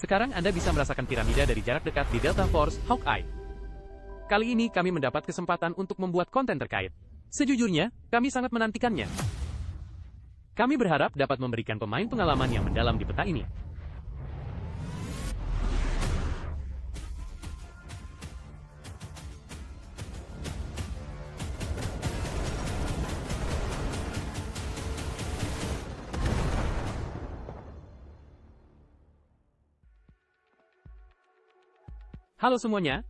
Sekarang Anda bisa merasakan piramida dari jarak dekat di Delta Force Hawkeye. Kali ini kami mendapat kesempatan untuk membuat konten terkait. Sejujurnya, kami sangat menantikannya. Kami berharap dapat memberikan pemain pengalaman yang mendalam di peta ini. Halo semuanya,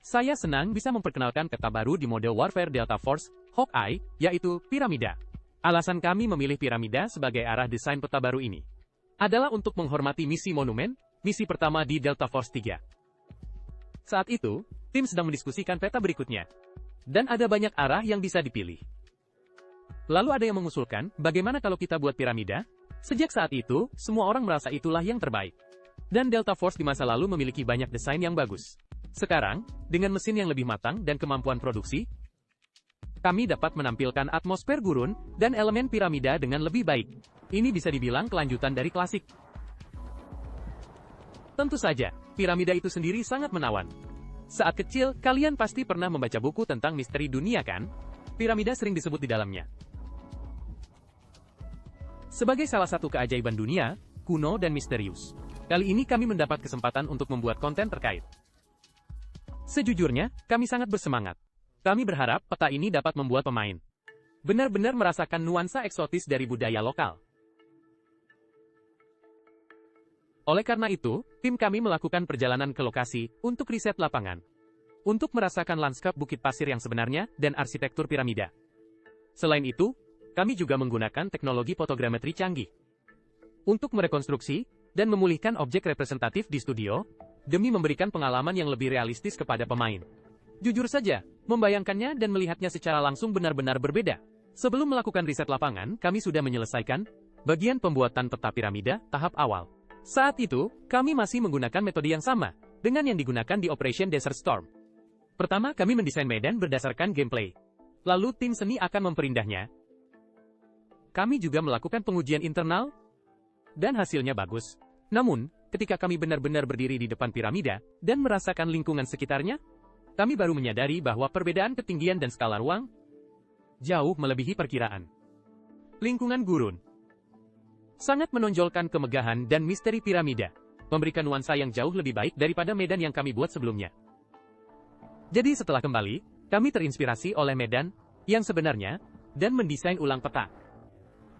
saya senang bisa memperkenalkan peta baru di mode Warfare Delta Force Hawkeye, yaitu piramida. Alasan kami memilih piramida sebagai arah desain peta baru ini adalah untuk menghormati misi monumen, misi pertama di Delta Force 3. Saat itu, tim sedang mendiskusikan peta berikutnya, dan ada banyak arah yang bisa dipilih. Lalu ada yang mengusulkan, bagaimana kalau kita buat piramida? Sejak saat itu, semua orang merasa itulah yang terbaik. Dan Delta Force di masa lalu memiliki banyak desain yang bagus. Sekarang, dengan mesin yang lebih matang dan kemampuan produksi, kami dapat menampilkan atmosfer gurun dan elemen piramida dengan lebih baik. Ini bisa dibilang kelanjutan dari klasik. Tentu saja, piramida itu sendiri sangat menawan. Saat kecil, kalian pasti pernah membaca buku tentang misteri dunia kan? Piramida sering disebut di dalamnya sebagai salah satu keajaiban dunia, kuno dan misterius. Kali ini kami mendapat kesempatan untuk membuat konten terkait. Sejujurnya, kami sangat bersemangat. Kami berharap peta ini dapat membuat pemain benar-benar merasakan nuansa eksotis dari budaya lokal. Oleh karena itu, tim kami melakukan perjalanan ke lokasi untuk riset lapangan, untuk merasakan lanskap bukit pasir yang sebenarnya dan arsitektur piramida. Selain itu, kami juga menggunakan teknologi fotogrametri canggih untuk merekonstruksi dan memulihkan objek representatif di studio, demi memberikan pengalaman yang lebih realistis kepada pemain. Jujur saja, membayangkannya dan melihatnya secara langsung benar-benar berbeda. Sebelum melakukan riset lapangan, kami sudah menyelesaikan bagian pembuatan peta piramida tahap awal. Saat itu, kami masih menggunakan metode yang sama dengan yang digunakan di Operation Desert Storm. Pertama, kami mendesain medan berdasarkan gameplay. Lalu tim seni akan memperindahnya. Kami juga melakukan pengujian internal, dan hasilnya bagus. Namun, ketika kami benar-benar berdiri di depan piramida dan merasakan lingkungan sekitarnya, kami baru menyadari bahwa perbedaan ketinggian dan skala ruang jauh melebihi perkiraan. Lingkungan gurun sangat menonjolkan kemegahan dan misteri piramida, memberikan nuansa yang jauh lebih baik daripada medan yang kami buat sebelumnya. Jadi setelah kembali, kami terinspirasi oleh medan yang sebenarnya dan mendesain ulang peta.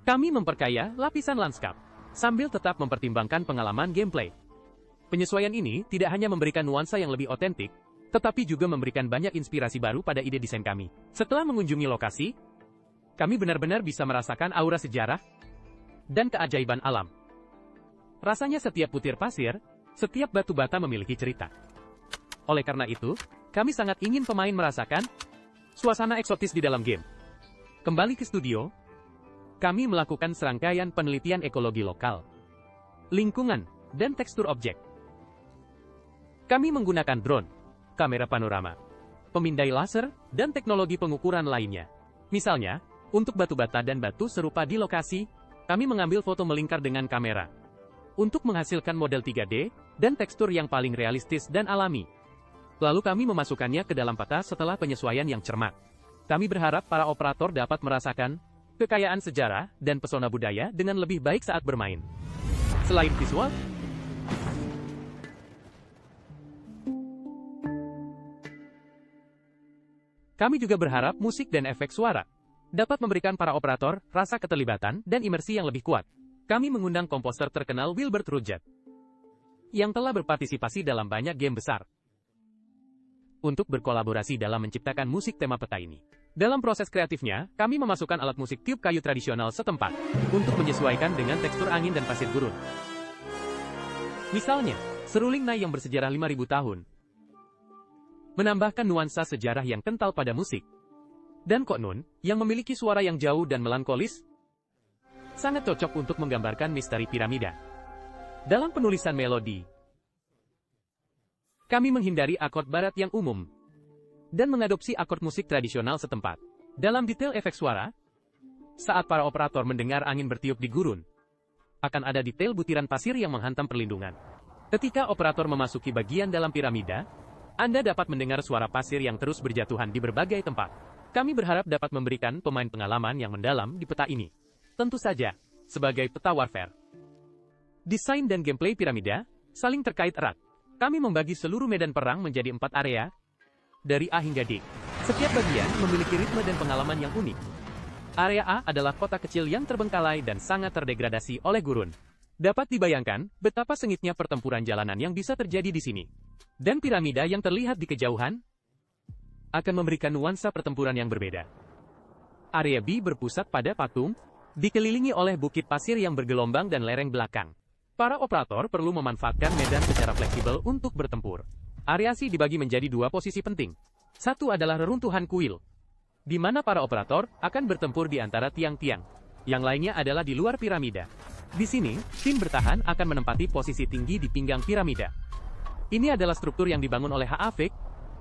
Kami memperkaya lapisan lanskap sambil tetap mempertimbangkan pengalaman gameplay. Penyesuaian ini tidak hanya memberikan nuansa yang lebih otentik, tetapi juga memberikan banyak inspirasi baru pada ide desain kami. Setelah mengunjungi lokasi, kami benar-benar bisa merasakan aura sejarah dan keajaiban alam. Rasanya setiap butir pasir, setiap batu bata memiliki cerita. Oleh karena itu, kami sangat ingin pemain merasakan suasana eksotis di dalam game. Kembali ke studio, kami melakukan serangkaian penelitian ekologi lokal, lingkungan, dan tekstur objek. Kami menggunakan drone, kamera panorama, pemindai laser, dan teknologi pengukuran lainnya. Misalnya, untuk batu bata dan batu serupa di lokasi, kami mengambil foto melingkar dengan kamera untuk menghasilkan model 3D dan tekstur yang paling realistis dan alami. Lalu kami memasukkannya ke dalam peta setelah penyesuaian yang cermat. Kami berharap para operator dapat merasakan kekayaan sejarah dan pesona budaya dengan lebih baik saat bermain. Selain visual, kami juga berharap musik dan efek suara dapat memberikan para operator rasa keterlibatan dan imersi yang lebih kuat. Kami mengundang komposer terkenal Wilbert Rudget yang telah berpartisipasi dalam banyak game besar untuk berkolaborasi dalam menciptakan musik tema peta ini. Dalam proses kreatifnya, kami memasukkan alat musik tiup kayu tradisional setempat untuk menyesuaikan dengan tekstur angin dan pasir gurun. Misalnya, seruling nai yang bersejarah 5.000 tahun menambahkan nuansa sejarah yang kental pada musik. Dan Koknun, yang memiliki suara yang jauh dan melankolis, sangat cocok untuk menggambarkan misteri piramida. Dalam penulisan melodi, kami menghindari akord barat yang umum dan mengadopsi akord musik tradisional setempat. Dalam detail efek suara, saat para operator mendengar angin bertiup di gurun, akan ada detail butiran pasir yang menghantam perlindungan. Ketika operator memasuki bagian dalam piramida, Anda dapat mendengar suara pasir yang terus berjatuhan di berbagai tempat. Kami berharap dapat memberikan pemain pengalaman yang mendalam di peta ini. Tentu saja, sebagai peta warfare. Desain dan gameplay piramida saling terkait erat. Kami membagi seluruh medan perang menjadi 4 area, dari A hingga D. Setiap bagian memiliki ritme dan pengalaman yang unik. Area A adalah kota kecil yang terbengkalai dan sangat terdegradasi oleh gurun. Dapat dibayangkan betapa sengitnya pertempuran jalanan yang bisa terjadi di sini. Dan piramida yang terlihat di kejauhan akan memberikan nuansa pertempuran yang berbeda. Area B berpusat pada patung, dikelilingi oleh bukit pasir yang bergelombang dan lereng belakang. Para operator perlu memanfaatkan medan secara fleksibel untuk bertempur. Area C dibagi menjadi 2 posisi penting. Satu adalah reruntuhan kuil, di mana para operator akan bertempur di antara tiang-tiang. Yang lainnya adalah di luar piramida. Di sini, tim bertahan akan menempati posisi tinggi di pinggang piramida. Ini adalah struktur yang dibangun oleh HAFIK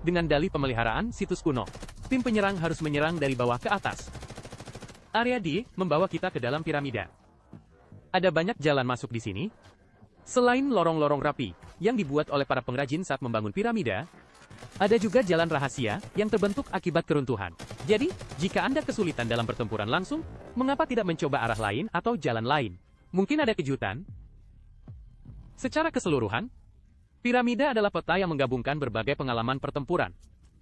dengan dalih pemeliharaan situs kuno. Tim penyerang harus menyerang dari bawah ke atas. Area D membawa kita ke dalam piramida. Ada banyak jalan masuk di sini. Selain lorong-lorong rapi yang dibuat oleh para pengrajin saat membangun piramida, ada juga jalan rahasia yang terbentuk akibat keruntuhan. Jadi, jika Anda kesulitan dalam pertempuran langsung, mengapa tidak mencoba arah lain atau jalan lain? Mungkin ada kejutan. Secara keseluruhan, piramida adalah peta yang menggabungkan berbagai pengalaman pertempuran.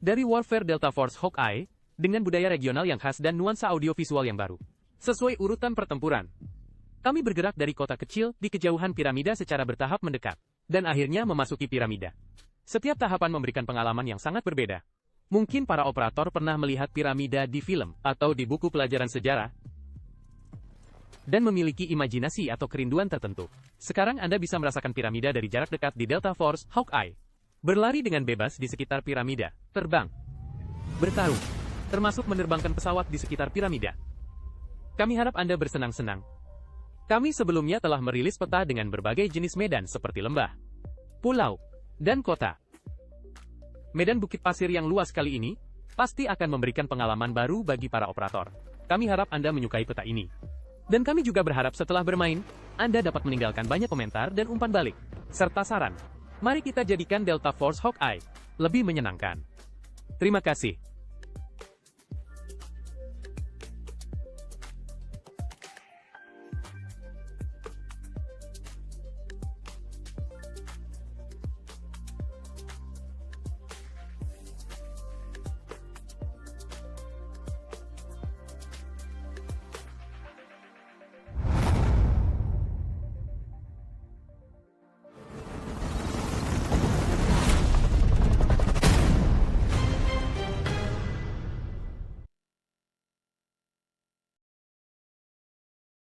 Dari Warfare Delta Force Hawkeye, dengan budaya regional yang khas dan nuansa audiovisual yang baru. Sesuai urutan pertempuran, kami bergerak dari kota kecil di kejauhan piramida secara bertahap mendekat, dan akhirnya memasuki piramida. Setiap tahapan memberikan pengalaman yang sangat berbeda. Mungkin para operator pernah melihat piramida di film atau di buku pelajaran sejarah, dan memiliki imajinasi atau kerinduan tertentu. Sekarang Anda bisa merasakan piramida dari jarak dekat di Delta Force Hawkeye. Berlari dengan bebas di sekitar piramida, terbang, bertarung, termasuk menerbangkan pesawat di sekitar piramida. Kami harap Anda bersenang-senang. Kami sebelumnya telah merilis peta dengan berbagai jenis medan seperti lembah, pulau, dan kota. Medan bukit pasir yang luas kali ini pasti akan memberikan pengalaman baru bagi para operator. Kami harap Anda menyukai peta ini. Dan kami juga berharap setelah bermain, Anda dapat meninggalkan banyak komentar dan umpan balik, serta saran. Mari kita jadikan Delta Force Hawkeye lebih menyenangkan. Terima kasih.